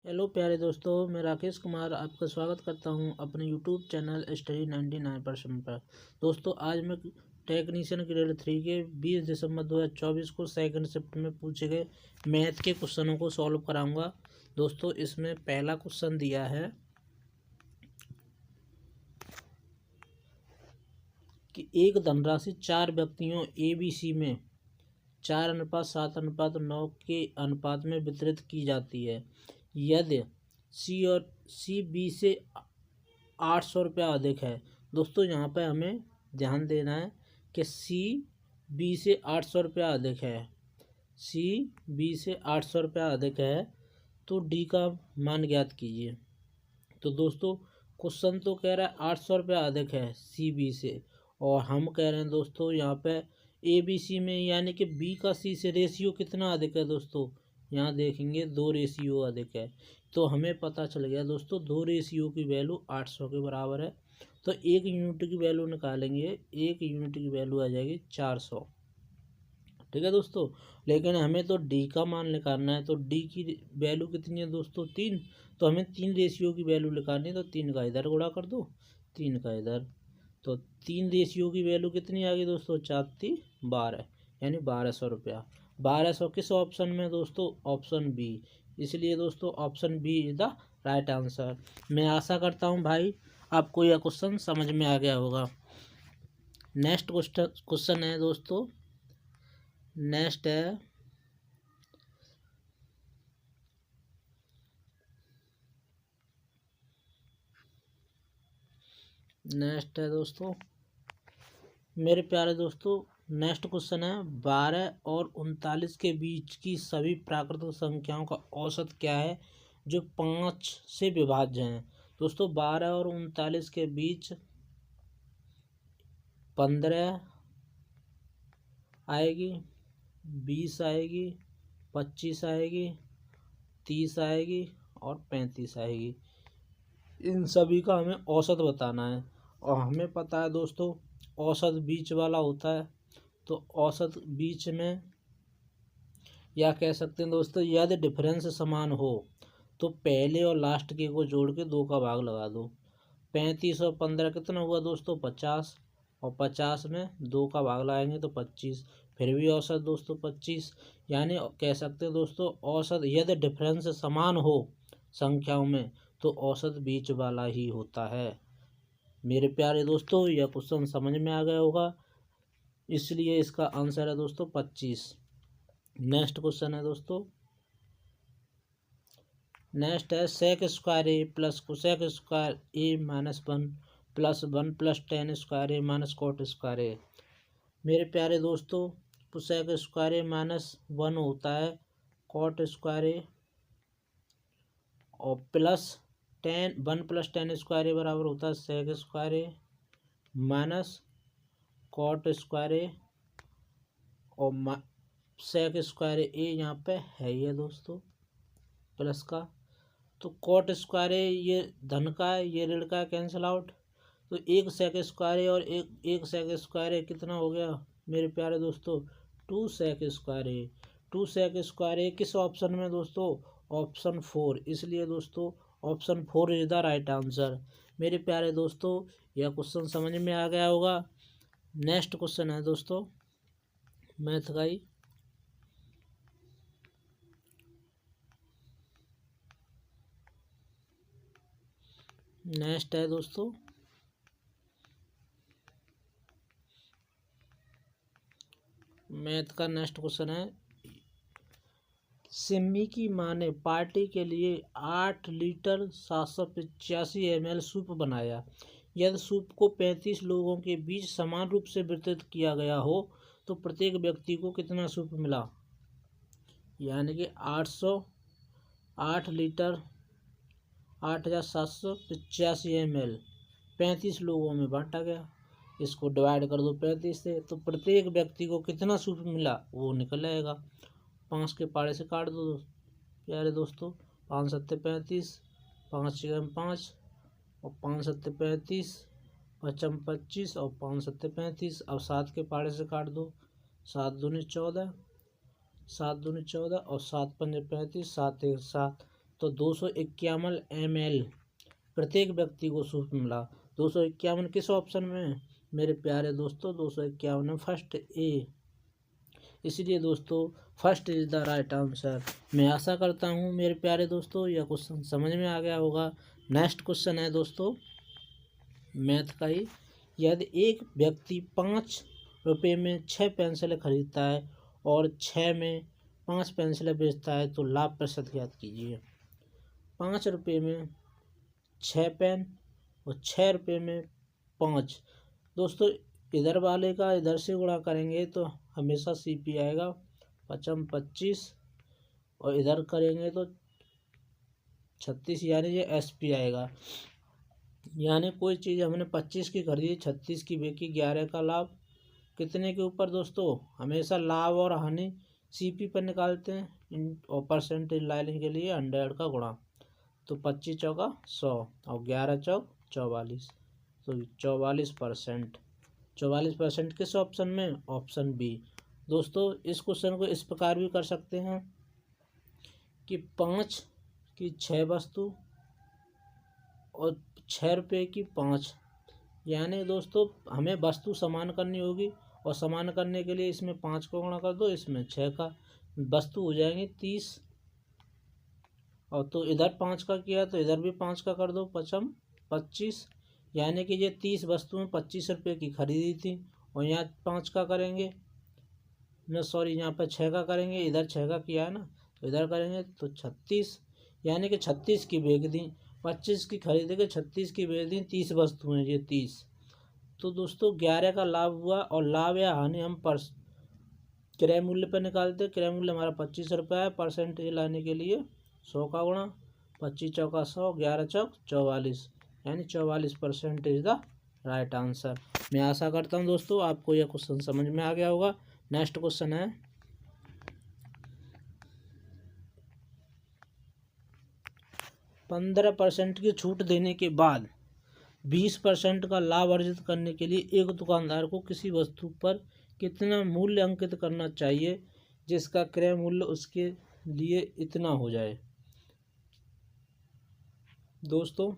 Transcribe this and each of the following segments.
Hello प्यारे दोस्तों, मैं राकेश कुमार आपका स्वागत करता हूं अपने यूट्यूब चैनल स्टडी 99% पर। दोस्तों, आज मैं टेक्नीशियन ग्रेड 3 के 20 दिसंबर 2024 को सेकंड शिफ्ट में पूछे गए मैथ के क्वेश्चनों को सॉल्व कराऊंगा। दोस्तों, इसमें पहला क्वेश्चन दिया है कि एक धनराशि 4 व्यक्तियों ABC में 4:7:9 के अनुपात में वितरित की जाती है। यदि सी बी से 800 रुपया अधिक है। दोस्तों, यहाँ पे हमें ध्यान देना है कि सी बी से 800 रुपया अधिक है। सी बी से 800 रुपया अधिक है तो डी का मान ज्ञात कीजिए। तो दोस्तों, क्वेश्चन तो कह रहा है 800 रुपया अधिक है सी बी से, और हम कह रहे हैं दोस्तों यहाँ पे ए बी सी में, यानी कि बी का सी से रेशियो कितना अधिक है। दोस्तों, यहाँ देखेंगे 2 रेशियो अधिक है, तो हमें पता चल गया दोस्तों 2 रेशियो की वैल्यू 800 के बराबर है। तो 1 यूनिट की वैल्यू निकालेंगे, 1 यूनिट की वैल्यू आ जाएगी 400। ठीक है दोस्तों, लेकिन हमें तो डी का मान निकालना है, तो डी की वैल्यू कितनी है दोस्तों 3। तो हमें 3 रेशियो की वैल्यू निकालनी है, तो 3 का इधर गुणा कर दो, 3 का इधर, तो 3 रेशियो की वैल्यू कितनी आ गई दोस्तों 4×3=12, यानी 1200 रुपया। 1200 किस ऑप्शन में दोस्तों? Option B. इसलिए दोस्तों option B is the right answer. मैं आशा करता हूँ भाई आपको यह क्वेश्चन समझ में आ गया होगा। नेक्स्ट क्वेश्चन है दोस्तों, नेक्स्ट है दोस्तों मेरे प्यारे दोस्तों, नेक्स्ट क्वेश्चन है 12 और 39 के बीच की सभी प्राकृतिक संख्याओं का औसत क्या है जो 5 से विभाज्य हैं। दोस्तों, 12 और 39 के बीच 15 आएगी, 20 आएगी, 25 आएगी, 30 आएगी और 35 आएगी। इन सभी का हमें औसत बताना है, और हमें पता है दोस्तों औसत बीच वाला होता है। तो औसत बीच में, या कह सकते हैं दोस्तों यदि डिफरेंस समान हो तो पहले और लास्ट के को जोड़ के 2 का भाग लगा दो। 35 और 15 कितना हुआ दोस्तों 50, और 50 में 2 का भाग लगाएंगे तो 25, फिर भी औसत दोस्तों 25। यानी कह सकते हैं दोस्तों औसत यदि डिफरेंस समान हो संख्याओं में तो औसत बीच वाला ही होता है। मेरे प्यारे दोस्तों, यह क्वेश्चन समझ में आ गया होगा, इसलिए इसका आंसर है दोस्तों 25। नेक्स्ट क्वेश्चन है दोस्तों, नेक्स्ट है सेक स्क्वायर ए प्लस कोसेक स्क्वायर ए -1 प्लस 1 प्लस टेन स्क्वायर ए माइनस कॉट स्क्वायर ए। मेरे प्यारे दोस्तों, कोसेक स्क्वायर ए -1 होता है कॉट स्क्वायर ए, और प्लस 1 प्लस टेन स्क्वायर ए बराबर होता है सेक स्क्वायर ए माइनस कॉट स्क्वायर ए, और सेक स्क्वायर ए यहाँ पे है ही है दोस्तों प्लस का, तो कॉट स्क्वायर ए ये धन का है, ये ऋण का है, कैंसिल आउट। तो एक सेक स्क्वायर ए और एक सेक स्क्वायर ए कितना हो गया मेरे प्यारे दोस्तों 2 सेक स्क्वायर ए। 2 सेक स्क्वायर ए किस ऑप्शन में दोस्तों? ऑप्शन 4। इसलिए दोस्तों option 4 is the right answer. मेरे प्यारे दोस्तों, यह क्वेश्चन समझ में आ गया होगा। नेक्स्ट क्वेश्चन है दोस्तों मैथ का ही, नेक्स्ट है दोस्तों मैथ का नेक्स्ट क्वेश्चन है, सिम्मी की माँ ने पार्टी के लिए 8 लीटर 785 ml सूप बनाया। यदि सूप को 35 लोगों के बीच समान रूप से वितरित किया गया हो तो प्रत्येक व्यक्ति को कितना सूप मिला। यानी कि 8 लीटर 8785 ml 35 लोगों में बांटा गया। इसको डिवाइड कर दो 35 से, तो प्रत्येक व्यक्ति को कितना सूप मिला वो निकल आएगा। 5 के पाड़े से काट दो प्यारे दोस्तों, 5 सत्ते 35, 5 छः 5 और 5 सत्ते 35, 5 25 और 5 सत्ते 35। अब 7 के पाड़े से काट दो, 7 दूनी 14, 7 दूनी 14 और 7 पंजे 35, 7 1 7। तो 251 ml प्रत्येक व्यक्ति को शुल्क मिला। 251 किस ऑप्शन में है मेरे प्यारे दोस्तों? 251 फर्स्ट ए। इसलिए दोस्तों first is the right answer. मैं आशा करता हूँ मेरे प्यारे दोस्तों यह क्वेश्चन समझ में आ गया होगा। नेक्स्ट क्वेश्चन है दोस्तों मैथ का ही। यदि एक व्यक्ति 5 रुपये में 6 पेंसिलें खरीदता है और 6 में 5 पेंसिलें बेचता है तो लाभ प्रतिशत ज्ञात कीजिए। 5 रुपये में 6 पेन और 6 रुपये में 5। दोस्तों इधर वाले का इधर से गुणा करेंगे तो हमेशा CP आएगा 5 25 और इधर करेंगे तो 36 यानी ये SP आएगा। यानी कोई चीज़ हमने 25 की खरीदी 36 की बेची 11 का लाभ कितने के ऊपर दोस्तों? हमेशा लाभ और हानि CP पर निकालते हैं और परसेंटेज लाने के लिए 100 का गुणा। तो 25 चौका 100 और 11 चौक 44 तो 44%। 44% किस ऑप्शन में? Option B. दोस्तों इस क्वेश्चन को इस प्रकार भी कर सकते हैं कि 5 की 6 वस्तु और 6 रुपये की 5। यानी दोस्तों हमें वस्तु समान करनी होगी और समान करने के लिए इसमें 5 को गुणा कर दो, इसमें 6 का, वस्तु हो जाएंगी 30। और तो इधर 5 का किया तो इधर भी 5 का कर दो, 5 25। यानी कि ये 30 वस्तुएं 25 रुपये की खरीदी थी और यहाँ 5 का करेंगे न, सॉरी यहाँ पर 6 का करेंगे, इधर 6 का किया है ना तो इधर करेंगे तो 36। यानी कि 36 की बेच दी, 25 की खरीदी के 36 की बेच दी, 30 वस्तुएं ये 30। तो दोस्तों 11 का लाभ हुआ और लाभ या हानि हम क्रय मूल्य पर निकालते। क्रय मूल्य हमारा 25 रुपये है। परसेंटेज लाने के लिए 100 का गुणा, 25 चौका 100, 11 चौक 44 यानी 44% इज द राइट आंसर। मैं आशा करता हूँ दोस्तों आपको यह क्वेश्चन समझ में आ गया होगा। नेक्स्ट क्वेश्चन है 15% की छूट देने के बाद 20% का लाभ अर्जित करने के लिए एक दुकानदार को किसी वस्तु पर कितना मूल्य अंकित करना चाहिए जिसका क्रय मूल्य उसके लिए इतना हो जाए। दोस्तों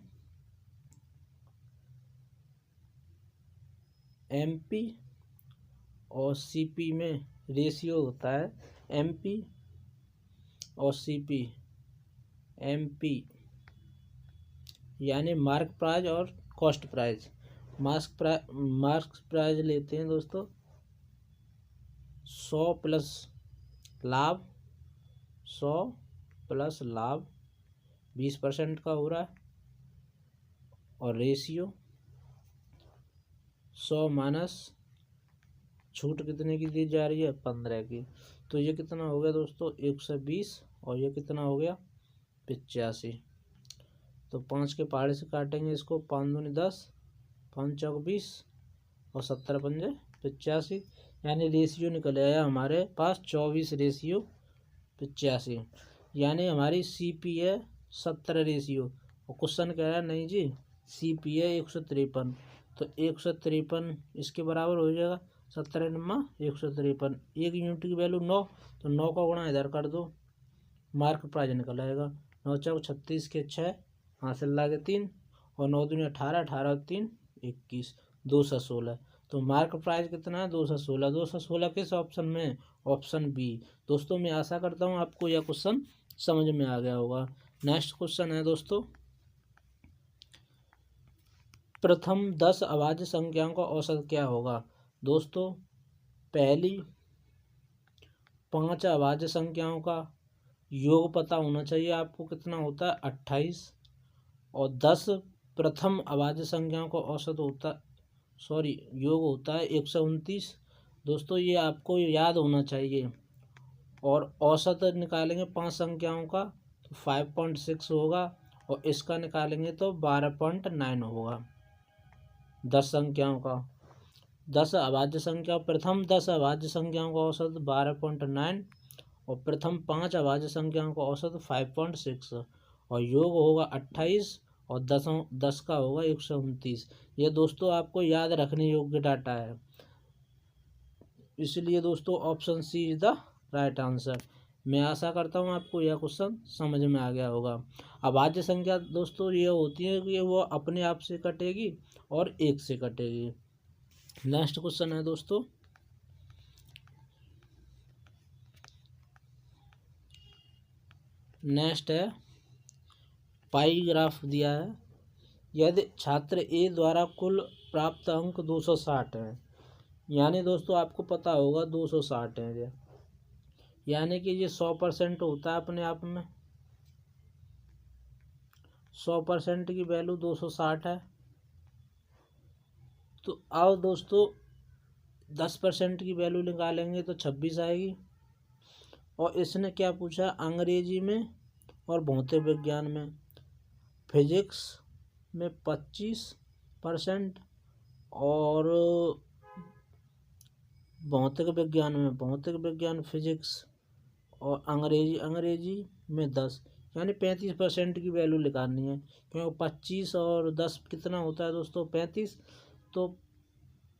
MP और CP में रेशियो होता है। MP और CP, MP यानी मार्क प्राइस और कॉस्ट प्राइस। मार्क प्राइस लेते हैं दोस्तों 100 प्लस लाभ, 100 प्लस लाभ 20% का हो रहा है और रेशियो 100 माइनस छूट कितने की दी जा रही है? 15 की। तो ये कितना हो गया दोस्तों? 120 और ये कितना हो गया? 85। तो 5 के पहाड़े से काटेंगे इसको, 5 दूनी 10, 5 चौक 20 और 70 पंजे 85। यानी रेशियो निकल आया हमारे पास 24 रेशियो 85। यानी हमारी CP है 70 रेशियो और क्वेश्चन कह रहा है नहीं जी CP है 153। तो 153 इसके बराबर हो जाएगा 70 नमा 153। एक यूनिट की वैल्यू 9 तो 9 का गुणा इधर कर दो, मार्क प्राइस निकल आएगा 9 चौक 36 के 6 हासिल लागे 3 और 9 दूनी 18, 18 और 3 21, 216। तो मार्क प्राइस कितना है? 216। 216 किस ऑप्शन में? Option B. दोस्तों मैं आशा करता हूँ आपको यह क्वेश्चन समझ में आ गया होगा। नेक्स्ट क्वेश्चन है दोस्तों प्रथम 10 अभाज्य संख्याओं का औसत क्या होगा? दोस्तों पहली 5 अभाज्य संख्याओं का योग पता होना चाहिए आपको, कितना होता है? 28। और 10 प्रथम अभाज्य संख्याओं का औसत होता योग होता है 129। दोस्तों ये आपको याद होना चाहिए। और औसत निकालेंगे 5 संख्याओं का तो 5.6 होगा और इसका निकालेंगे तो 12.9 होगा। 10 संख्याओं का 10 अभाज्य संख्या, प्रथम 10 अभाज्य संख्याओं का औसत 12.9 और प्रथम 5 अभाज्य संख्याओं का औसत 5.6 और योग होगा 28 और 10 का होगा 129। ये दोस्तों आपको याद रखने योग्य डाटा है, इसलिए दोस्तों option C is the right answer. मैं आशा करता हूँ आपको यह क्वेश्चन समझ में आ गया होगा। अभाज्य संख्या दोस्तों ये होती है कि वो अपने आप से कटेगी और एक से कटेगी। नेक्स्ट क्वेश्चन है दोस्तों, नेक्स्ट है पाई ग्राफ दिया है। यदि छात्र ए द्वारा कुल प्राप्त अंक 260 हैं, यानी दोस्तों आपको पता होगा 260 है ये, यानी कि ये 100% होता है अपने आप में। 100% की वैल्यू 260 है। तो आओ दोस्तों 10% की वैल्यू निकालेंगे तो 26 आएगी। और इसने क्या पूछा, अंग्रेजी में और भौतिक विज्ञान में। फिजिक्स में 25% और भौतिक विज्ञान फिजिक्स और अंग्रेजी में 10, यानी 35% की वैल्यू निकालनी है। क्योंकि 25 और 10 कितना होता है दोस्तों, 35। तो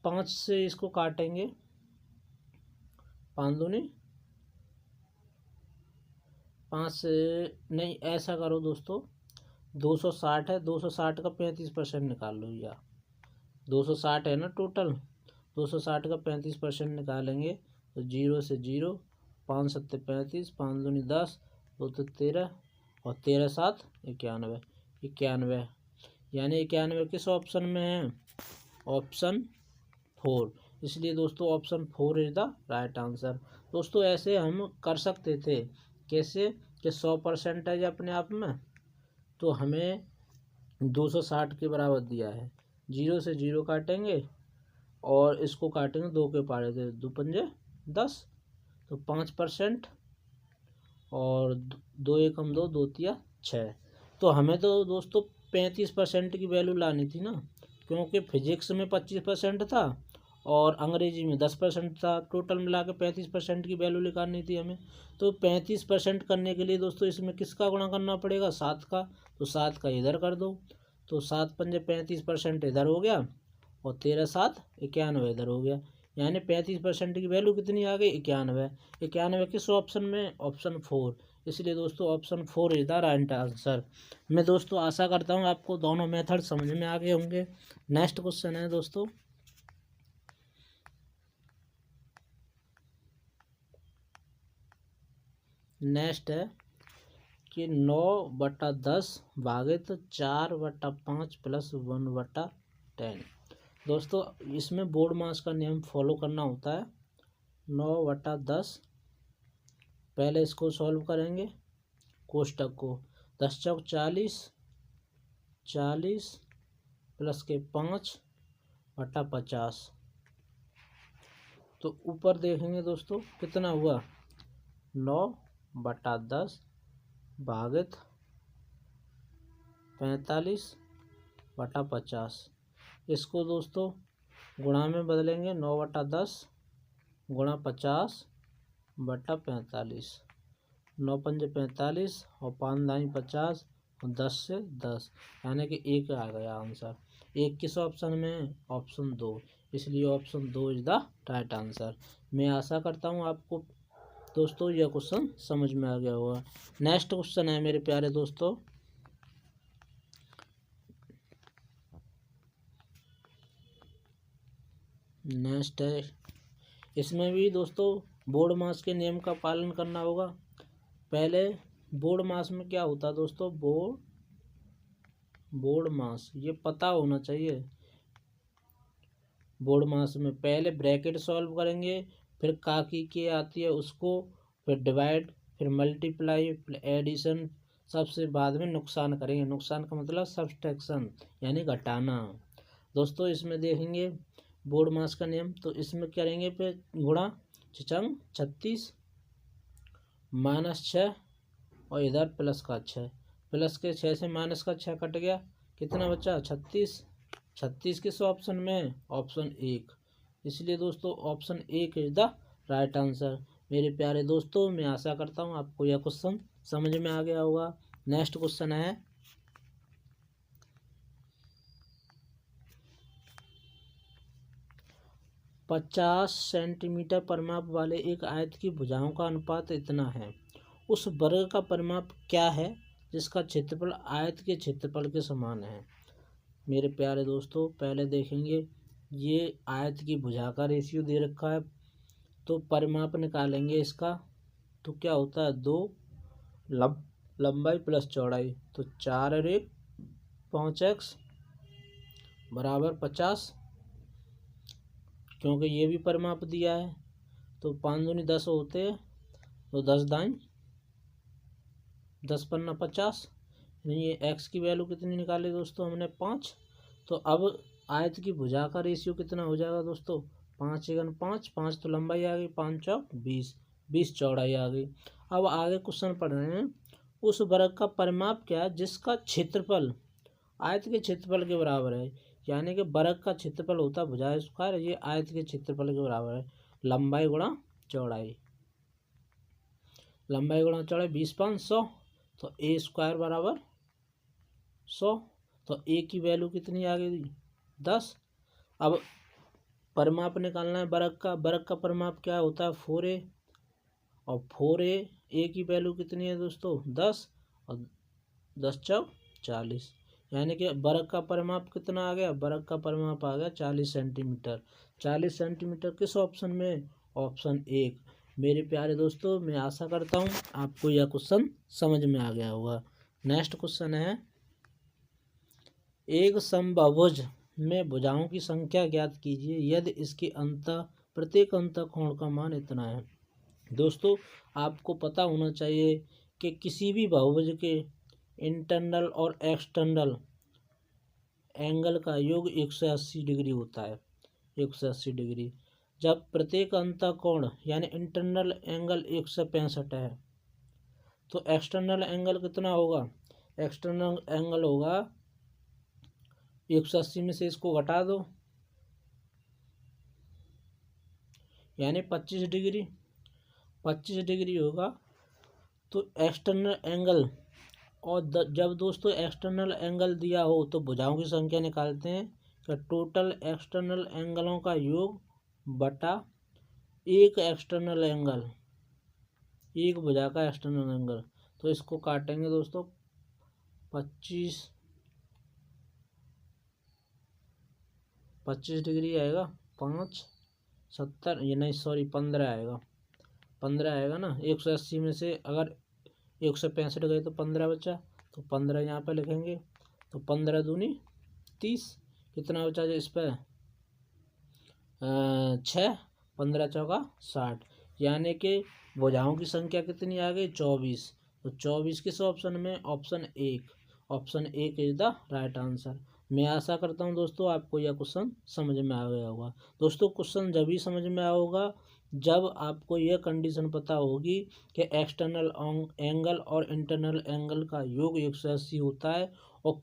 5 से इसको काटेंगे, 5 दूनी 5 से नहीं, ऐसा करो दोस्तों 260 है, 260 का 35% निकाल लो। या 260 है ना टोटल, 260 का 35% निकालेंगे तो 0 से 0, 5 सत्ते 35, 5 दूनी 10, 2 तो 13 और 13 7 91, 91, यानी 91 किस ऑप्शन में है, ऑप्शन 4। इसलिए दोस्तों option 4 is the right answer. दोस्तों ऐसे हम कर सकते थे, कैसे कि 100% है अपने आप में, तो हमें 260 के बराबर दिया है, 0 से 0 काटेंगे और इसको काटेंगे 2 के पारे से, 2 पंजे 10, तो 5% और 2 एकम 2, 2 तिया 6। तो हमें तो दोस्तों 35% की वैल्यू लानी थी ना, क्योंकि फिजिक्स में 25% था और अंग्रेजी में 10% था। टोटल मिला के 35% की वैल्यू निकालनी थी हमें। तो 35% करने के लिए दोस्तों इसमें किसका गुणा करना पड़ेगा, 7 का। तो 7 का इधर कर दो, तो 7 पंजे 35% इधर हो गया और 13 7 91 इधर हो गया, यानी 35% की वैल्यू कितनी आ गई, 91। 91 किस ऑप्शन में, ऑप्शन 4। इसलिए दोस्तों option 4 is the right answer. मैं दोस्तों आशा करता हूँ आपको दोनों मेथड समझ में आ गए होंगे। नेक्स्ट क्वेश्चन है दोस्तों, नेक्स्ट है कि 9/10 भागित 4/5 प्लस 1/10। दोस्तों इसमें बोर्ड मास का नियम फॉलो करना होता है। 9/10, पहले इसको सॉल्व करेंगे कोष्टक को, 10 चौक 40, 40 प्लस के 5/50। तो ऊपर देखेंगे दोस्तों कितना हुआ, 9/10 भागित 45/50। इसको दोस्तों गुणा में बदलेंगे, 9/10 गुणा 50/45, 9 पंजे 45 और 5 दाई 50 और 10 से 10, यानी कि 1 आ गया आंसर। 1 किस ऑप्शन में है, ऑप्शन 2। इसलिए option 2 is the right answer. मैं आशा करता हूँ आपको दोस्तों यह क्वेश्चन समझ में आ गया होगा। नेक्स्ट क्वेश्चन है मेरे प्यारे दोस्तों, नेक्स्ट है, इसमें भी दोस्तों बोर्ड मास के नियम का पालन करना होगा। पहले बोर्ड मास में क्या होता है दोस्तों, बोर्ड मास ये पता होना चाहिए। बोर्ड मास में पहले ब्रैकेट सॉल्व करेंगे, फिर काकी के आती है उसको, फिर डिवाइड, फिर मल्टीप्लाई, फिर एडिशन, सबसे बाद में नुकसान करेंगे। नुकसान का मतलब सब्सट्रैक्शन, यानी घटाना। दोस्तों इसमें देखेंगे बोर्ड मास का नियम, तो इसमें करेंगे फिर गुणा 36 -6 और इधर प्लस का 6, प्लस के 6 से माइनस का 6 कट गया, कितना बचा 36। 36 किस ऑप्शन में, ऑप्शन 1। इसलिए दोस्तों option 1 is the right answer. मेरे प्यारे दोस्तों मैं आशा करता हूँ आपको यह क्वेश्चन समझ में आ गया होगा। नेक्स्ट क्वेश्चन है, 50 सेंटीमीटर परिमाप वाले एक आयत की भुजाओं का अनुपात इतना है उस वर्ग का परिमाप क्या है जिसका क्षेत्रफल आयत के क्षेत्रफल के समान है। मेरे प्यारे दोस्तों, पहले देखेंगे ये आयत की भुजा का रेशियो दे रखा है, तो परिमाप निकालेंगे इसका। तो क्या होता है, 2 लंबाई प्लस चौड़ाई, तो 4 और 1 5x बराबर 50, क्योंकि ये भी परिमाप दिया है। तो 5 दूनी 10 होते हैं, तो 10 दाइन 10 पन्ना 50, ये x की वैल्यू कितनी निकाली दोस्तों हमने, 5। तो अब आयत की भुजा का रेशियो कितना हो जाएगा दोस्तों, 5 एकन 5, 5 तो लंबाई आ गई, 5 चौक 20, 20 चौड़ाई आ गई। अब आगे क्वेश्चन पढ़ रहे हैं, उस वर्ग का परिमाप क्या है जिसका क्षेत्रफल आयत के क्षेत्रफल के बराबर है। यानी कि वर्ग का क्षेत्रफल होता है भुजा स्क्वायर, ये आयत के क्षेत्रफल के बराबर है। लंबाई गुणा चौड़ाई, लंबाई गुणा चौड़ाई 20 5 100, तो ए स्क्वायर बराबर 100। तो ए की वैल्यू कितनी आ गई, 10। अब परिमाप निकालना है वर्ग का परिमाप क्या होता है, 4a, और 4a ए की वैल्यू कितनी है दोस्तों, 10, और 10 चौक 40, यानी कि वर्ग का परिमाप कितना आ गया, वर्ग का परिमाप आ गया 40 सेंटीमीटर। 40 सेंटीमीटर किस ऑप्शन में, ऑप्शन 1। मेरे प्यारे दोस्तों, मैं आशा करता हूँ आपको यह क्वेश्चन समझ में आ गया होगा। नेक्स्ट क्वेश्चन है, एक समबाहुभुज में भुजाओं की संख्या ज्ञात कीजिए यदि इसके प्रत्येक अंतःकोण का मान इतना है। दोस्तों, आपको पता होना चाहिए कि किसी भी बहुभुज के इंटरनल और एक्सटर्नल एंगल का योग 180 डिग्री होता है, 180 डिग्री। जब प्रत्येक अंतःकोण यानी इंटरनल एंगल 165 है, तो एक्सटर्नल एंगल कितना होगा, एक्सटर्नल एंगल होगा 180 में से इसको घटा दो, यानी 25 डिग्री, 25 डिग्री होगा। तो एक्सटर्नल एंगल, और जब दोस्तों एक्सटर्नल एंगल दिया हो तो भुजाओं की संख्या निकालते हैं कि टोटल एक्सटर्नल एंगलों का योग बटा एक एक्सटर्नल एंगल, एक भुजा का एक्सटर्नल एंगल। तो इसको काटेंगे दोस्तों, 25 डिग्री आएगा, 5 70, ये नहीं सॉरी 15 आएगा, 15 आएगा ना। 180 में से अगर 165 गए तो 15 बचा, तो 15 यहाँ पर लिखेंगे, तो 15 दूनी 30, कितना बचा इस पर 6, 15 चौका 60, यानी कि भुजाओं की संख्या कितनी आ गई, 24। तो 24 किस ऑप्शन में, option 1, option 1 is the right answer. मैं आशा करता हूं दोस्तों आपको यह क्वेश्चन समझ में आ गया होगा। दोस्तों, क्वेश्चन जब भी समझ में आएगा जब आपको यह कंडीशन पता होगी कि एक्सटर्नल एंगल और इंटरनल एंगल का योग 180 होता है, और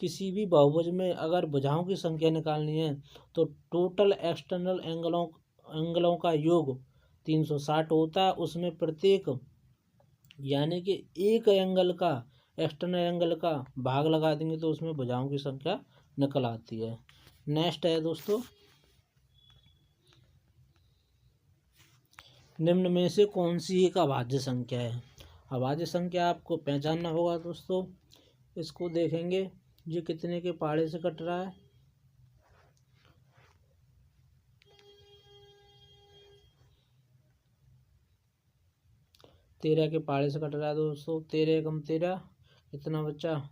किसी भी बहुभुज में अगर भुजाओं की संख्या निकालनी है तो टोटल एक्सटर्नल एंगलों का योग 360 होता है। उसमें प्रत्येक यानी कि एक एंगल का, एक्सटर्नल एंगल का भाग लगा देंगे तो उसमें भुजाओं की संख्या निकल आती है। नेक्स्ट है दोस्तों, निम्न में से कौन सी एक अभाज्य संख्या है। अभाज्य संख्या आपको पहचानना होगा दोस्तों। इसको देखेंगे, ये कितने के पहाड़े से कट रहा है, तेरह के पहाड़े से कट रहा है दोस्तों। 13 एकम 13, कितना बचा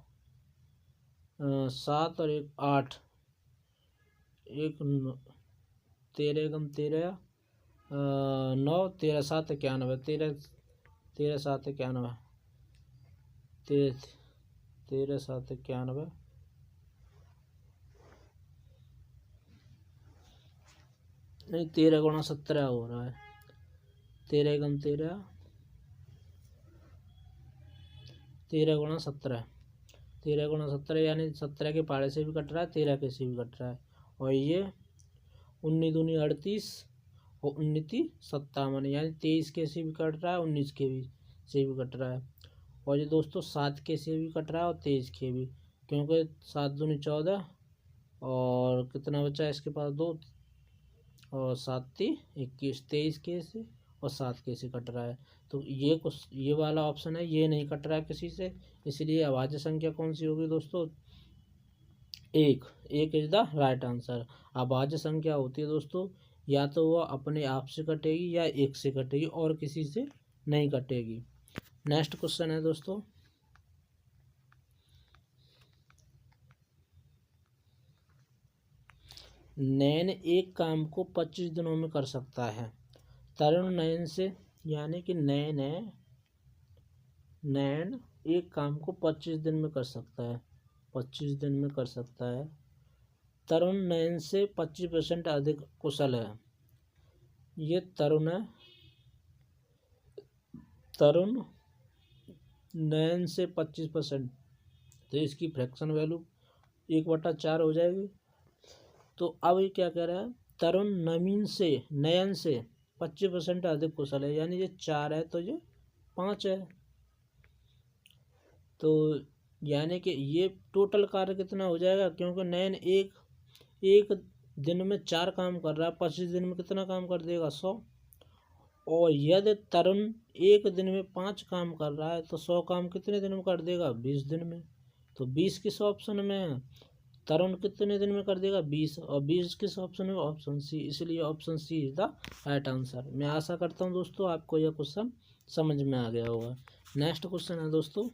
7 और 1 8, 13 एकम 13 9, 13 7 91, 13 7 91, 13 7 91, नहीं 13 गुणा 17 हो रहा है, 13 एकम 13, 13 गुणा 17, 13 गुणा 17 यानी 17 के पहाड़े से भी कट रहा है, 13 के से भी कट रहा है। और ये 19 दूनी 38 और 19 57, यानी 23 के से भी कट रहा है, 19 के भी से भी कट रहा है। और ये दोस्तों 7 के से भी कट रहा है और 23 के भी, क्योंकि 7 दूनी 14 और कितना बचा है इसके पास 2, और 7 21, 23 के से और 7 कैसे कट रहा है। तो ये वाला ऑप्शन है, ये नहीं कट रहा है किसी से, इसलिए अभाज्य संख्या कौन सी होगी दोस्तों, 1 इज द राइट आंसर। अभाज्य संख्या होती है दोस्तों, या तो वह अपने आप से कटेगी या 1 से कटेगी और किसी से नहीं कटेगी। नेक्स्ट क्वेश्चन है दोस्तों, नैन एक काम को 25 दिनों में कर सकता है। तरुण नयन से, यानी कि नैन एक काम को 25 दिन में कर सकता है, 25 दिन में कर सकता है। तरुण नयन से 25% अधिक कुशल है। ये तरुण है, तरुण नयन से 25%, तो इसकी फ्रैक्शन वैल्यू 1/4 हो जाएगी। तो अब ये क्या कह रहा है, तरुण नयन से 25% अधिक कुशल है, यानी ये 4 है तो ये 5 है। तो यानी कि ये टोटल कार्य कितना हो जाएगा, क्योंकि नयन एक दिन में 4 काम कर रहा है, 25 दिन में कितना काम कर देगा, 100। और यदि तरुण एक दिन में 5 काम कर रहा है तो 100 काम कितने दिन में कर देगा, 20 दिन में। तो 20 किस ऑप्शन में है, तरुण कितने दिन में कर देगा, 20, और 20 किस ऑप्शन में, ऑप्शन सी, इसलिए option C is the right answer. मैं आशा करता हूँ दोस्तों आपको यह क्वेश्चन समझ में आ गया होगा। नेक्स्ट क्वेश्चन है दोस्तों,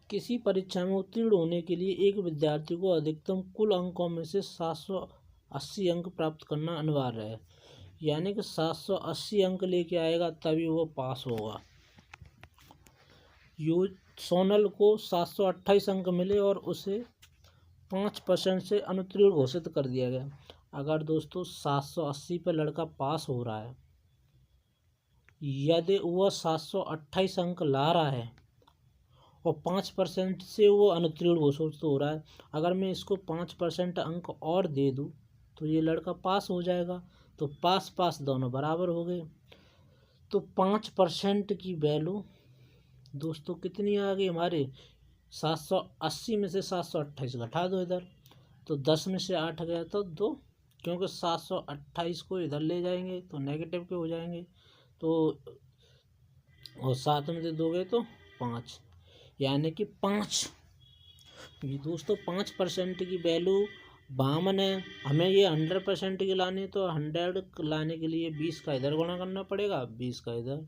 किसी परीक्षा में उत्तीर्ण होने के लिए एक विद्यार्थी को अधिकतम कुल अंकों में से 780 अंक प्राप्त करना अनिवार्य है, यानी कि 780 अंक लेके आएगा तभी वो पास होगा। सोनल को 728 अंक मिले और उसे 5% से अनुत्तीर्ण घोषित कर दिया गया। अगर दोस्तों 780 पे लड़का पास हो रहा है, यदि वह 728 अंक ला रहा है और 5% से वो अनुत्तीर्ण घोषित हो रहा है, अगर मैं इसको 5% अंक और दे दूँ तो ये लड़का पास हो जाएगा। तो पास दोनों बराबर हो गए। तो 5% की वैल्यू दोस्तों कितनी आ गई हमारे, 780 में से 728 घटा दो इधर, तो 10 में से 8 गया तो 2, क्योंकि 728 को इधर ले जाएंगे तो नेगेटिव के हो जाएंगे, तो और 7 में से 2 गए तो 5, यानी कि 5। ये दोस्तों 5% की वैल्यू 52 है। हमें ये 100% की लानी है, तो 100 लाने के लिए 20 का इधर गुणा करना पड़ेगा, 20 का इधर,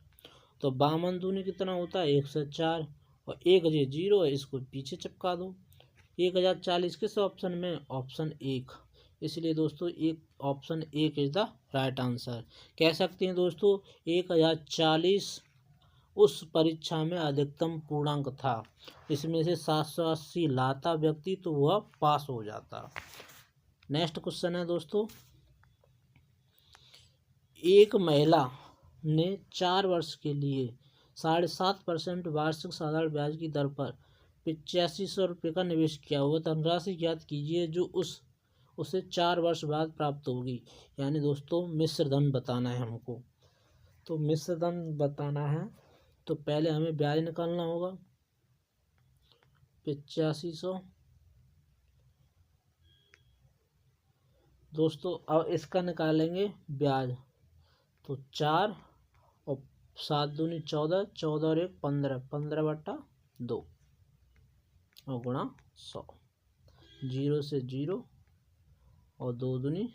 तो 52 दूनी कितना होता है, 104, और 1 ये 0 है, इसको पीछे चिपका दो। 1040 किस ऑप्शन में, ऑप्शन 1, इसलिए दोस्तों option 1 is the right answer. कह सकते हैं दोस्तों 1040 उस परीक्षा में अधिकतम पूर्णांक था, इसमें से 780 लाता व्यक्ति तो वह पास हो जाता। नेक्स्ट क्वेश्चन है दोस्तों, एक महिला ने 4 वर्ष के लिए 7.5% वार्षिक साधारण ब्याज की दर पर 8500 रुपये का निवेश किया हुआ, धनराशि ज्ञात कीजिए जो उसे 4 वर्ष बाद प्राप्त होगी। यानी दोस्तों मिश्र धन बताना है हमको। तो मिश्र धन बताना है तो पहले हमें ब्याज निकालना होगा 8500। दोस्तों अब इसका निकालेंगे ब्याज, तो 4 और 7 दूनी 14, 14 और 1 15, 15/2 और गुणा 100, 0 से 0 और 2 दूनी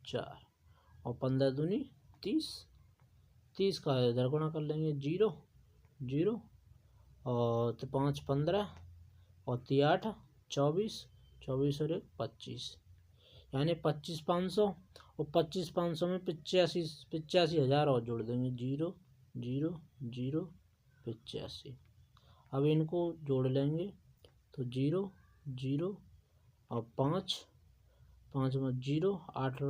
4 और 15 दूनी 30, 30 का इधर गुणा कर लेंगे, 0 0 और 5 15 और 3 8 24, 24 और 1 25, यानी 25,500, और 25,500 में 85,000 और जोड़ देंगे, 0 0 0 85। अब इनको जोड़ लेंगे तो 0 0 और 5 5 में 0, 8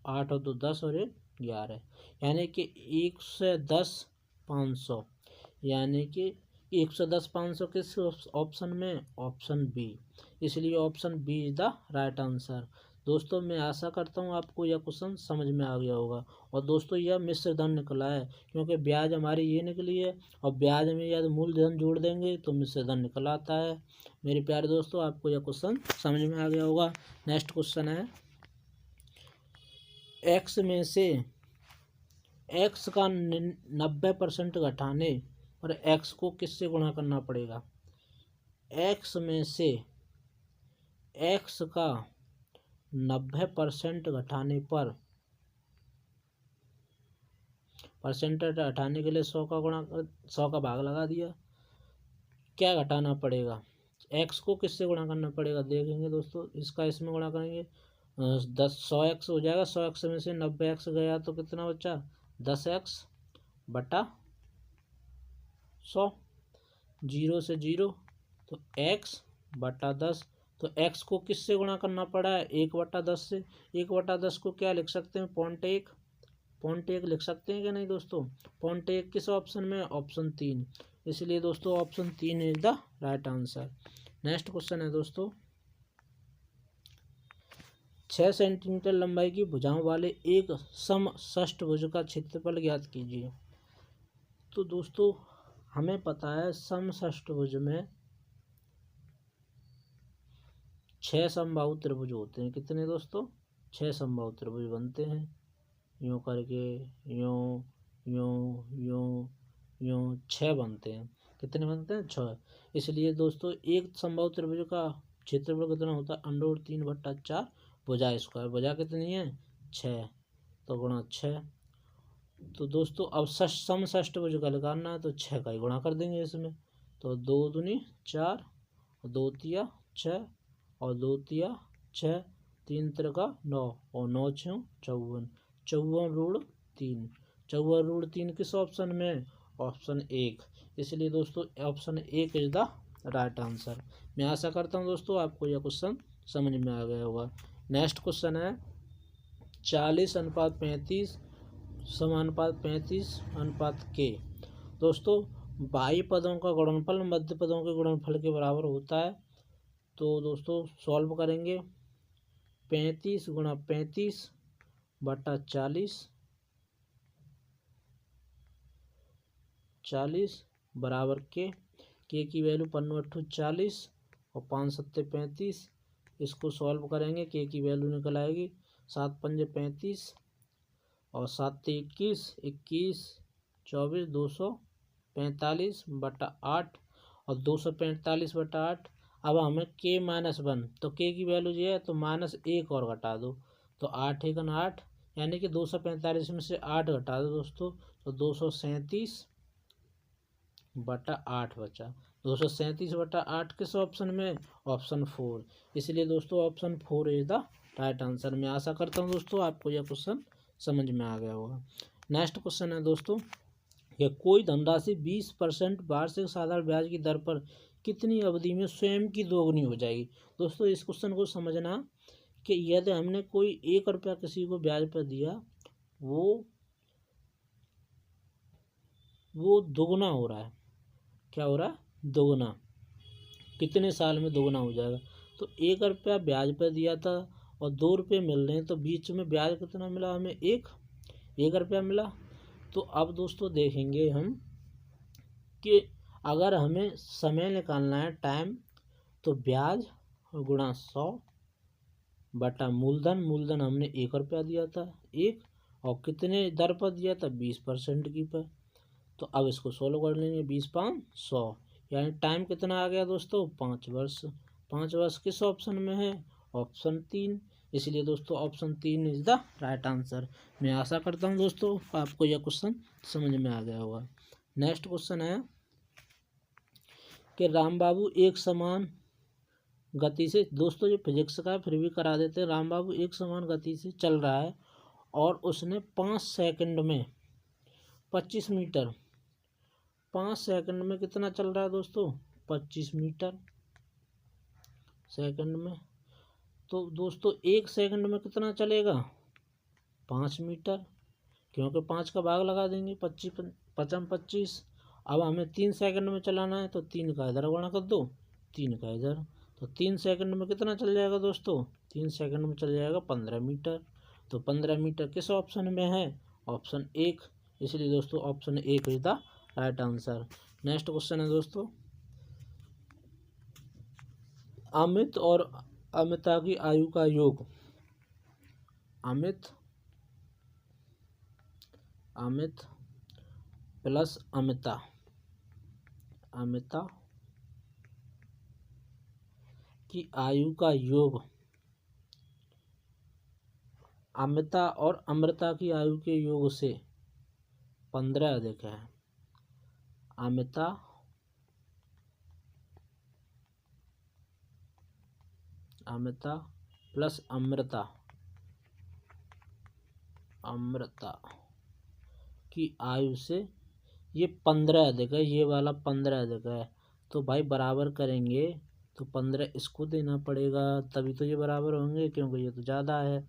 8 और 2 10 और 1 11, यानी कि 110,500, यानी कि 110,500 किस ऑप्शन में, ऑप्शन बी, इसलिए option B is the right answer. दोस्तों मैं आशा करता हूँ आपको यह क्वेश्चन समझ में आ गया होगा। और दोस्तों यह मिश्र धन निकला है, क्योंकि ब्याज हमारी ये निकली है और ब्याज में यदि मूलधन जोड़ देंगे तो मिश्र धन निकल आता है। मेरे प्यारे दोस्तों आपको यह क्वेश्चन समझ में आ गया होगा। नेक्स्ट क्वेश्चन है, एक्स में से एक्स का 90% घटाने पर एक्स को किससे गुणा करना पड़ेगा। एक्स में से एक्स का 90% घटाने पर, परसेंटेज हटाने के लिए 100 का भाग लगा दिया, क्या घटाना पड़ेगा, एक्स को किससे गुणा करना पड़ेगा देखेंगे दोस्तों। इसका इसमें गुणा करेंगे 100x हो जाएगा। 100x में से 90x गया तो कितना बचा 10x बटा 100, 0 से 0 तो x बटा 10। तो x को किससे गुणा करना पड़ा है 1/10 से। 1/10 को क्या लिख सकते हैं 0.1 लिख सकते हैं क्या नहीं दोस्तों। 0.1 किस ऑप्शन में, ऑप्शन 3। इसलिए दोस्तों option 3 is the right answer. Next question है दोस्तों, 6 सेंटीमीटर लंबाई की भुजाओं वाले एक समषष्ठभुज का क्षेत्रफल ज्ञात कीजिए। तो दोस्तों हमें पता है समषष्ठभुज में 6 समबाहु त्रिभुज होते हैं। कितने दोस्तों, 6 समबाहु त्रिभुज बनते हैं, यूँ करके यूँ यूँ यूँ यूँ 6 बनते हैं। कितने बनते हैं 6। इसलिए दोस्तों एक समबाहु त्रिभुज का क्षेत्रफल कितना होता है √3/4 भुजा स्क्वायर। भुजा कितनी है 6 तो गुणा 6। तो दोस्तों अब समषष्ठभुज का निकालना है तो 6 का ही गुणा कर देंगे इसमें। तो 2 दूनी 4, 2 तिया 6 और 2 तिया 6, 3 त्रिका 9 और 9 6 54, 54√3। 54√3 किस ऑप्शन में, ऑप्शन 1। इसलिए दोस्तों option 1 is the right answer. मैं आशा करता हूँ दोस्तों आपको यह क्वेश्चन समझ में आ गया होगा। नेक्स्ट क्वेश्चन है 40:35 समानुपात 35:k। दोस्तों बाह्य पदों का गुणनफल मध्य पदों के गुणनफल के बराबर होता है। तो दोस्तों सॉल्व करेंगे 35 गुणा 35 बटा 40 बराबर के की वैल्यू 5 40 और 5 7 35। इसको सॉल्व करेंगे के की वैल्यू निकल आएगी 7 5 35 और 7 21 21 24 245 बटा 8 और 245 बटा 8। अब हमें k-1 तो k की वैल्यू ये है तो -1 और घटा दो तो 8 × 8 यानी कि 245 में से 8 घटा दो दोस्तों तो 237 बटा 8 बचा। 237 बटा 8 किस ऑप्शन में, ऑप्शन 4। इसलिए दोस्तों option 4 is the right answer. मैं आशा करता हूँ दोस्तों आपको यह क्वेश्चन समझ में आ गया होगा। नेक्स्ट क्वेश्चन है दोस्तों कि कोई धनराशि 20% वार्षिक साधारण ब्याज की दर पर कितनी अवधि में स्वयं की दोगुनी हो जाएगी। दोस्तों इस क्वेश्चन को समझना कि यदि हमने कोई 1 रुपया किसी को ब्याज पर दिया वो दुगना हो रहा है। क्या हो रहा है दोगुना। कितने साल में दोगुना हो जाएगा। तो 1 रुपया ब्याज पर दिया था और 2 रुपये मिल रहे हैं तो बीच में ब्याज कितना मिला हमें 1 रुपया मिला। तो अब दोस्तों देखेंगे हम कि अगर हमें समय निकालना है टाइम तो ब्याज गुणा 100 बटा मूलधन हमने 1 रुपया दिया था 1 और कितने दर पर दिया था 20% की पर। तो अब इसको सोल्व कर लेंगे 20 5 100 यानी टाइम कितना आ गया दोस्तों 5 वर्ष। 5 वर्ष किस ऑप्शन में है, ऑप्शन 3। इसलिए दोस्तों option 3 is the right answer. मैं आशा करता हूँ दोस्तों आपको यह क्वेश्चन समझ में आ गया होगा। नेक्स्ट क्वेश्चन है कि राम बाबू एक समान गति से, दोस्तों ये फिजिक्स का फिर भी करा देते हैं। राम बाबू एक समान गति से चल रहा है और उसने 5 सेकंड में 25 मीटर, 5 सेकंड में कितना चल रहा है दोस्तों 25 मीटर सेकंड में। तो दोस्तों 1 सेकंड में कितना चलेगा 5 मीटर, क्योंकि 5 का भाग लगा देंगे 25 25। अब हमें 3 सेकंड में चलाना है तो 3 का इधर गुणा कर दो 3 का इधर। तो 3 सेकंड में कितना चल जाएगा दोस्तों 3 सेकंड में चल जाएगा 15 मीटर। तो 15 मीटर किस ऑप्शन में है, ऑप्शन 1। इसलिए दोस्तों option 1 is the right answer. Next question है दोस्तों अमित और अमिता की आयु का योग। अमित अमित प्लस अमिता, अमिता की आयु का योग, अमिता और अमृता की आयु के योग से 15 अधिक है। अमिता प्लस अमृता, अमृता की आयु से ये 15 अधिक है, ये वाला 15 अधिक है। तो भाई बराबर करेंगे तो 15 इसको देना पड़ेगा, तभी तो ये बराबर होंगे, क्योंकि ये तो ज़्यादा है।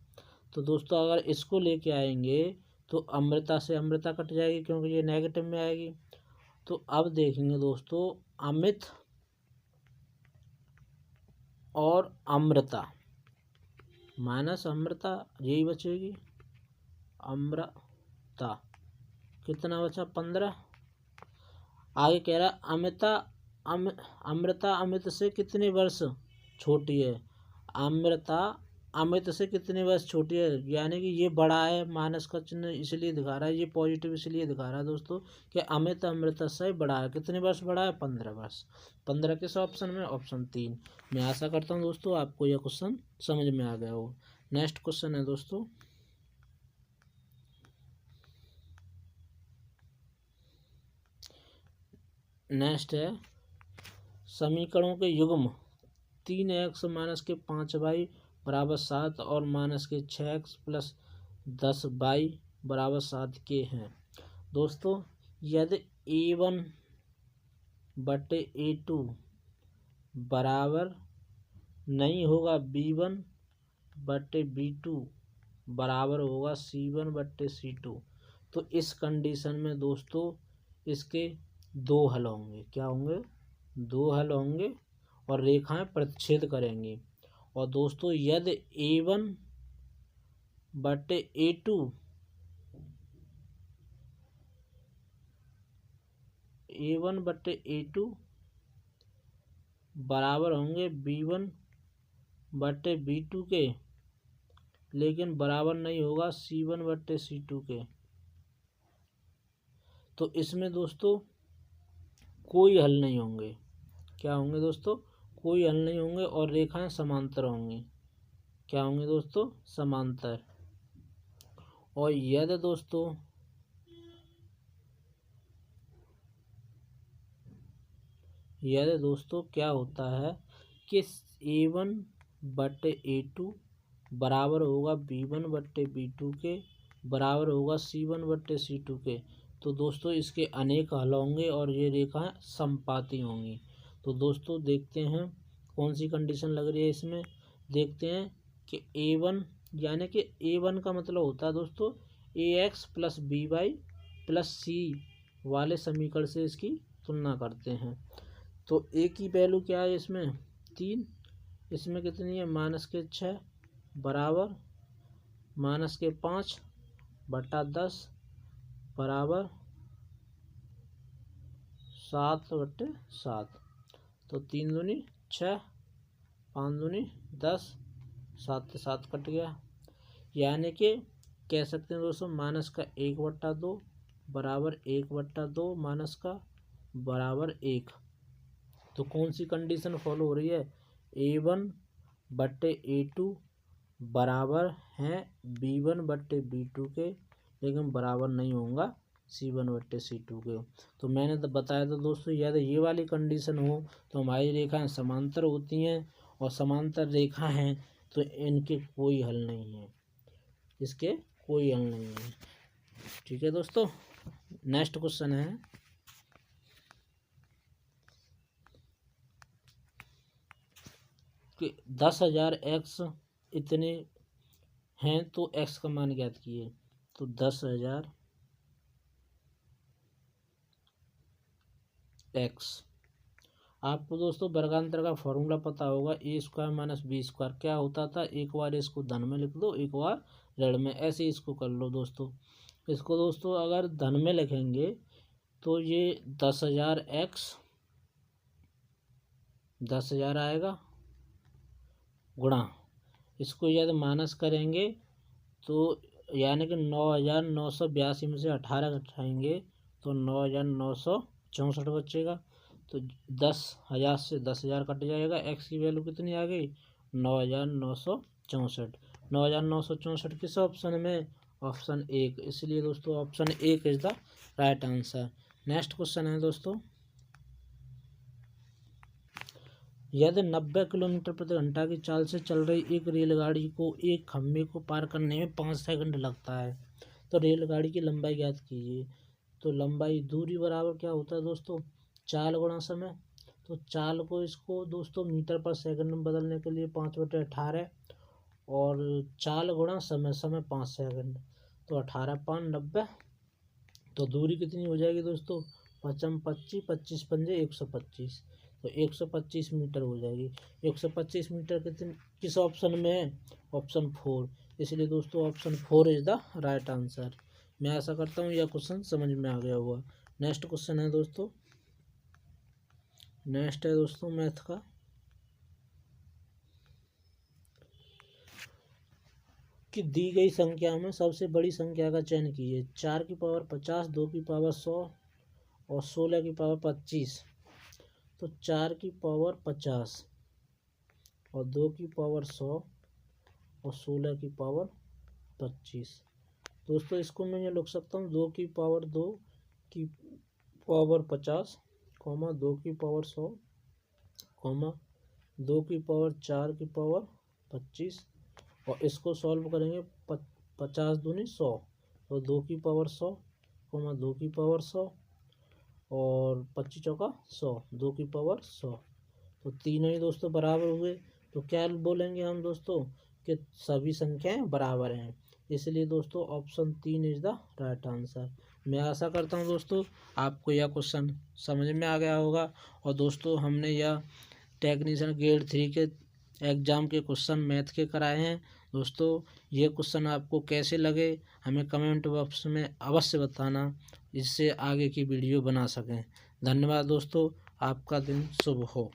तो दोस्तों अगर इसको लेके आएंगे तो अमृता से अमृता कट जाएगी, क्योंकि ये नेगेटिव में आएगी। तो अब देखेंगे दोस्तों, अमित और अमृता माइनस अमृता, यही बचेगी। अमृता कितना बचा? 15। आगे कह रहा अमिता अमृता अमित से कितने वर्ष छोटी है? अमृता अमित से कितने वर्ष छोटी है, यानी कि ये बड़ा है, माइनस का चिन्ह इसलिए दिखा रहा है, ये पॉजिटिव इसलिए दिखा रहा है दोस्तों कि अमित अमृता से बड़ा है। कितने वर्ष बड़ा है? 15 वर्ष। 15 किस ऑप्शन में? ऑप्शन 3। मैं आशा करता हूँ दोस्तों आपको यह क्वेश्चन समझ में आ गया हो। नेक्स्ट क्वेश्चन है दोस्तों, नेक्स्ट है समीकरणों के युग्म 3x माइनस के 5y बराबर 7 और माइनस के 6x प्लस 10y बराबर 7 के हैं। दोस्तों यदि a1 बटे a2 बराबर नहीं होगा b1 बटे b2 बराबर होगा c1 बटे c2, तो इस कंडीशन में दोस्तों इसके दो हल होंगे। क्या होंगे? दो हल होंगे और रेखाएं प्रतिच्छेद करेंगी। और दोस्तों यदि a1 बटे a2 बराबर होंगे b1 बटे b2 के, लेकिन बराबर नहीं होगा c1 बटे c2 के, तो इसमें दोस्तों कोई हल नहीं होंगे। क्या होंगे दोस्तों? कोई हल नहीं होंगे और रेखाएं समांतर होंगी। क्या होंगे दोस्तों? समांतर। और यदि दोस्तों क्या होता है कि a1 बटे a2 बराबर होगा b1 बटे b2 के, बराबर होगा c1 बटे c2 के, तो दोस्तों इसके अनेक हल होंगे और ये रेखाएं समपाती होंगी। तो दोस्तों देखते हैं कौन सी कंडीशन लग रही है इसमें। देखते हैं कि a1 यानी कि a1 का मतलब होता है दोस्तों ax plus by plus c वाले समीकरण से इसकी तुलना करते हैं। तो a की वैल्यू क्या है इसमें? 3। इसमें कितनी है? माइनस के 6 बराबर माइनस के 5 बटा 10 बराबर 7 बटे 7। तो 3 दूनी 6, 5 दूनी 10, 7 से 7 कट गया। यानी कि कह सकते हैं दोस्तों माइनस का 1/2 बराबर 1/2 माइनस का बराबर 1। तो कौन सी कंडीशन फॉलो हो रही है? a1 बटे a2 बराबर है b1 बटे b2 के, लेकिन बराबर नहीं होगा c1 बटे c2 के। तो मैंने तो बताया था दोस्तों यदि ये वाली कंडीशन हो तो हमारी रेखाएं समांतर होती हैं, और समांतर रेखा हैं तो इनके कोई हल नहीं है, इसके कोई हल नहीं है। ठीक है दोस्तों, नेक्स्ट क्वेश्चन है कि 10,000 x इतने हैं तो x का मान ज्ञात कीजिए। तो 10,000 x, आपको दोस्तों वर्गांतर का फॉर्मूला पता होगा, a² माइनस b²। क्या होता था? एक बार इसको धन में लिख दो, एक बार ऋण में, ऐसे इसको कर लो दोस्तों। इसको दोस्तों अगर धन में लिखेंगे तो ये 10,000 x 10,000 आएगा, गुणा इसको यदि माइनस करेंगे तो यानी कि 9,982 में से 18 घटाएंगे तो 9,964 बचेगा। तो 10,000 से 10,000 कट जाएगा। एक्स की वैल्यू कितनी आ गई? 9,964। 9,964 किस ऑप्शन में? ऑप्शन 1। इसलिए दोस्तों option 1 is the right answer. Next question है दोस्तों, यदि 90 किलोमीटर प्रति घंटा की चाल से चल रही एक रेलगाड़ी को एक खंभे को पार करने में 5 सेकंड लगता है, तो रेलगाड़ी की लंबाई ज्ञात कीजिए। तो लंबाई दूरी बराबर क्या होता है दोस्तों? चाल गुणा समय। तो चाल को इसको दोस्तों मीटर पर सेकंड में बदलने के लिए 5/18 और चाल गुणा समय, समय 5 सेकंड, तो 18×5 = 90। तो दूरी कितनी हो जाएगी दोस्तों? 5×25, 25 पंजे 125, तो 125 मीटर हो जाएगी। 125 मीटर किस ऑप्शन में है? ऑप्शन 4। इसलिए दोस्तों option 4 is the right answer. मैं आशा करता हूँ यह क्वेश्चन समझ में आ गया होगा। नेक्स्ट क्वेश्चन है दोस्तों, नेक्स्ट है दोस्तों मैथ का। कि दी गई संख्या में सबसे बड़ी संख्या का चयन कीजिए। 4 की पावर 50, 2 की पावर 100 और 16 की पावर 25। तो 4 की पावर 50 और 2 की पावर 100 और 16 की पावर 25। दोस्तों इसको मैं ये लिख सकता हूँ 2 की पावर 2 की पावर 50, 2 की पावर 100, 2 की पावर 4 की पावर 25, और इसको सॉल्व करेंगे 50 दूनी 100, तो 2 की पावर 100, 2 की पावर 100 और 25 चौका 100, 2 की पावर 100। तो तीनों ही दोस्तों बराबर हुए। तो क्या बोलेंगे हम दोस्तों कि सभी संख्याएं बराबर हैं। इसलिए दोस्तों option 3 is the right answer. मैं आशा करता हूं दोस्तों आपको यह क्वेश्चन समझ में आ गया होगा। और दोस्तों हमने यह टेक्नीशियन ग्रेड 3 के एग्ज़ाम के क्वेश्चन मैथ के कराए हैं। दोस्तों ये क्वेश्चन आपको कैसे लगे हमें कमेंट बॉक्स में अवश्य बताना, इससे आगे की वीडियो बना सकें। धन्यवाद दोस्तों, आपका दिन शुभ हो।